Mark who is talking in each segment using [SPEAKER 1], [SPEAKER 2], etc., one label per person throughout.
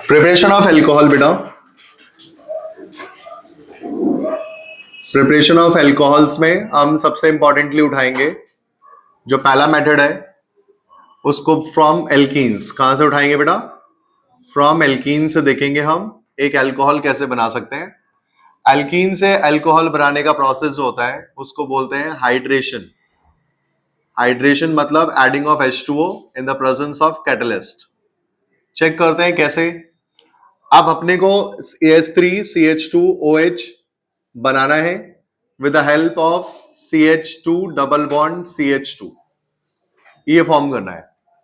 [SPEAKER 1] Preparation of alcohol बेटा, preparation of alcohols में हम सबसे इंपॉर्टेंटली उठाएंगे जो पहला मेथड है उसको फ्रॉम एल्कीन्स। कहां से उठाएंगे बेटा? फ्रॉम एल्कीन से देखेंगे हम एक एल्कोहल कैसे बना सकते हैं। एल्कीन से एल्कोहल बनाने का प्रोसेस जो होता है उसको बोलते हैं हाइड्रेशन। हाइड्रेशन मतलब adding of H2O in the presence of catalyst. Check करते हैं कैसे। अब अपने को AS3CH2OH बनाना है with the help of CH2 double bond CH2, ये फॉर्म करना है।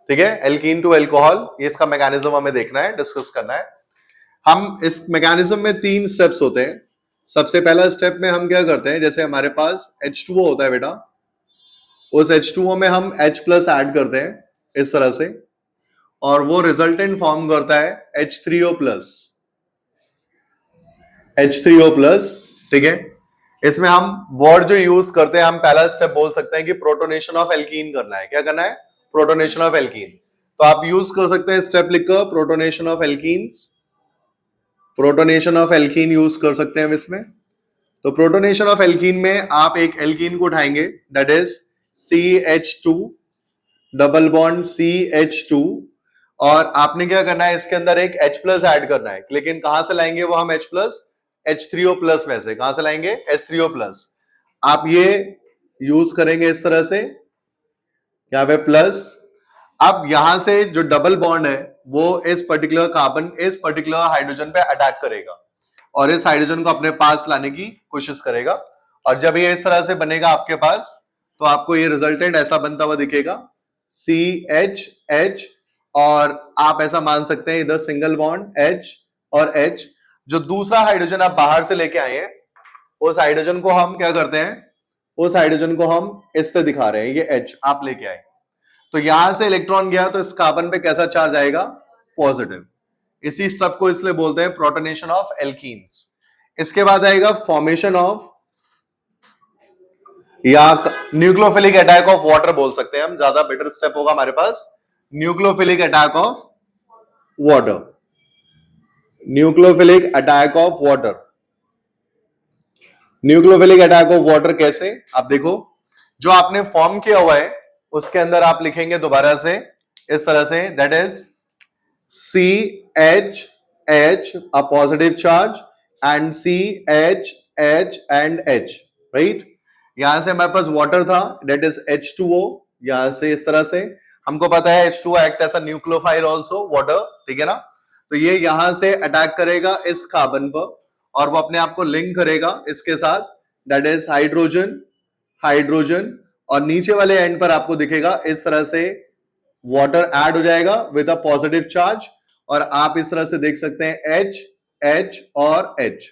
[SPEAKER 1] ठीक है, एल्कीन टू एल्कोहल, ये इसका मैकेनिज्म हमें देखना है, डिस्कस करना है। हम इस मैकेनिज्म में 3 स्टेप्स होते हैं। सबसे पहला स्टेप में हम क्या करते हैं, जैसे हमारे पास H2O होता है बेटा, उस H2O में हम H प्लस ऐड करते हैं इस तरह से, और वो रिजल्टेंट फॉर्म करता है H3O प्लस। H3O प्लस, ठीक है। इसमें हम वर्ड जो यूज करते हैं, हम पहला स्टेप बोल सकते हैं कि प्रोटोनेशन ऑफ एल्कीन करना है। क्या करना है? Protonation of alkene. तो आप यूज कर सकते हैं स्टेप लिखकर protonation of alkenes. Protonation of alkene use कर सकते हैं हम इसमें। तो प्रोटोनेशन ऑफ एल्कीन में आप एक एल्कीन को उठाएंगे, that is CH2 double bond CH2, और आपने क्या करना है, इसके अंदर एक H प्लस ऐड करना है। लेकिन कहां से लाएंगे वो हम H प्लस? H3O प्लस में से। कहां से लाएंगे? H3O plus. आप ये यूज करेंगे इस तरह से, यहां पे प्लस। अब यहां से जो डबल बॉन्ड है वो इस पर्टिकुलर कार्बन, इस पर्टिकुलर हाइड्रोजन पे अटैक करेगा और इस हाइड्रोजन को अपने पास लाने की कोशिश करेगा। और जब ये इस तरह से बनेगा आपके पास, तो आपको ये रिजल्टेंट ऐसा बनता हुआ दिखेगा CH, और आप ऐसा मान सकते हैं इधर सिंगल बॉन्ड H और H। जो दूसरा हाइड्रोजन आप बाहर से लेके आए हैं, उस हाइड्रोजन को हम क्या करते हैं, उस हाइड्रोजन को हम इससे दिखा रहे हैं, ये H आप लेके आए। तो यहां से इलेक्ट्रॉन गया तो इस कार्बन पे कैसा चार्ज आएगा? पॉजिटिव। इसी स्टेप को इसलिए बोलते हैं प्रोटोनेशन ऑफ एल्कीन्स। इसके बाद आएगा फॉर्मेशन ऑफ, या न्यूक्लियोफिलिक अटैक ऑफ वाटर बोल सकते हैं हम, ज्यादा बेटर स्टेप होगा हमारे पास। Nucleophilic attack of water, nucleophilic attack of water. Nucleophilic attack of water कैसे? आप देखो, जो आपने फॉर्म किया हुआ है उसके अंदर आप लिखेंगे दोबारा से इस तरह से, that is CH a positive charge and CH and H, right. यहां से हमारे पास वाटर था, दैट इज H2O। यहां से इस तरह से हमको पता है H2O act as a nucleophile also water, ठीक है ना। तो ये यहां से अटैक करेगा इस कार्बन पर और वो अपने आप को लिंक करेगा इसके साथ, दैट इज हाइड्रोजन, हाइड्रोजन, और नीचे वाले एंड पर आपको दिखेगा इस तरह से वाटर ऐड हो जाएगा विद अ पॉजिटिव चार्ज, और आप इस तरह से देख सकते हैं H, H और H।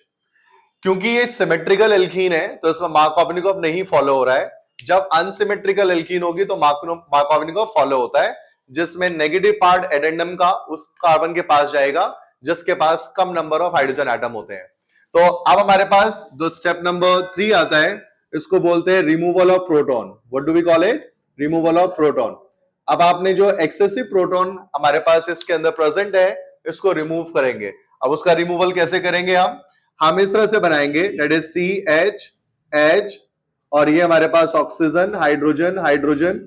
[SPEAKER 1] क्योंकि ये सिमेट्रिकल एल्कीन है तो इसमें मार्कोव नहीं फॉलो हो रहा है। जब अनसिमेट्रिकल एल्कीन होगी तो मार्कोव फॉलो होता है, जिसमें नेगेटिव पार्ट एडेंडम का उस कार्बन के पास जाएगा जिसके पास कम नंबर ऑफ हाइड्रोजन एटम होते हैं। तो अब हमारे पास जो स्टेप नंबर 3 आता है, इसको बोलते हैं removal of proton. What do we call it? Removal of proton. अब आपने जो एक्सेसिव प्रोटॉन हमारे पास इसके अंदर प्रेजेंट है, इसको रिमूव करेंगे। अब उसका रिमूवल कैसे करेंगे हम इस तरह से बनाएंगे, दैट इज CH, H, और ये हमारे पास oxygen, hydrogen, hydrogen.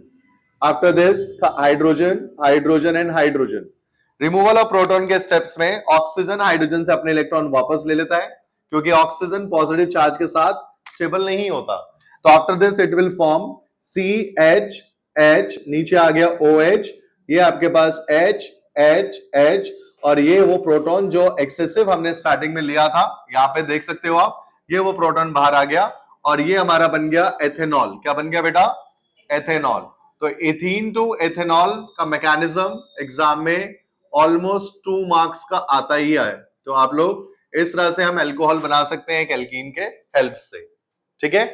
[SPEAKER 1] After this hydrogen, hydrogen and hydrogen. Removal of proton के स्टेप्स में ऑक्सीजन हाइड्रोजन से अपने इलेक्ट्रॉन वापस ले लेता है, क्योंकि ऑक्सीजन पॉजिटिव चार्ज के साथ स्टेबल नहीं होता। तो after this it will form CH, H, नीचे आ गया OH, ये आपके पास H, H, H, और ये वो प्रोटॉन जो एक्सेसिव हमने स्टार्टिंग में लिया था, यहां पे देख सकते हो आप, ये वो प्रोटॉन बाहर आ गया और ये हमारा बन गया एथेनॉल। क्या बन गया बेटा? एथेनॉल। तो एथीन टू एथेनॉल का मैकेनिज्म एग्जाम में ऑलमोस्ट 2 मार्क्स का आता ही है। तो आप लोग इस तरह से हम एल्कोहल बना सकते हैं एक एल्कीन के हेल्प से, ठीक है।